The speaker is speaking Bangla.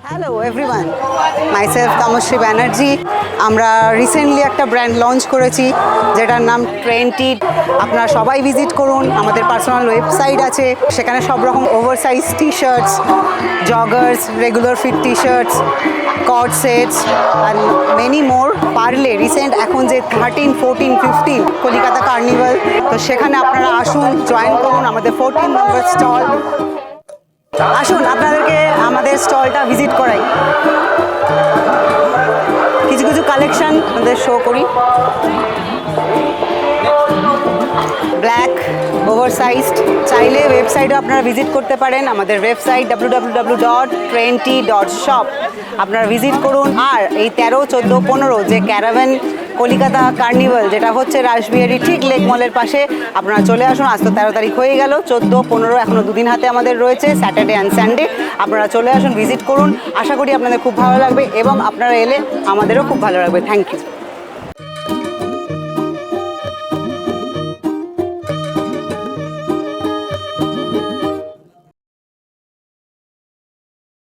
Hello everyone, myself Tamashree Banerjee. আমরা রিসেন্টলি একটা ব্র্যান্ড লঞ্চ করেছি যেটার নাম ট্রেন্টি। আপনারা সবাই ভিজিট করুন, আমাদের পার্সোনাল ওয়েবসাইট আছে, সেখানে সব রকম oversize T shirts, joggers, regular fit T shirts, cot sets and many more. পারলে রিসেন্ট এখন যে 13, 14, 15 কলিকাতা কার্নিভাল, তো সেখানে আপনারা আসুন, জয়েন করুন আমাদের 14 নম্বর স্টল। আসুন আপনাদেরকে আমাদের স্টলটা ভিজিট করাই, কিছু কিছু কালেকশন আমাদের শো করি। ব্ল্যাক ওভারসাইজড, চাইলে ওয়েবসাইটও আপনারা ভিজিট করতে পারেন। আমাদের ওয়েবসাইট www.trenti.shop আপনারা ভিজিট করুন। আর এই 13, 14, 15 যে ক্যারাভ্যান কলিকাতা কার্নিভাল, যেটা হচ্ছে রাসবিহারি ঠিক লেক মলের পাশে, আপনারা চলে আসুন। আজ তো 13 তারিখ হয়ে গেল, 14, 15 এখনও দুদিন হাতে আমাদের রয়েছে, স্যাটারডে অ্যান্ড সানডে। আপনারা চলে আসুন, ভিজিট করুন। আশা করি আপনাদের খুব ভালো লাগবে এবং আপনারা এলে আমাদেরও খুব ভালো লাগবে। Thank you.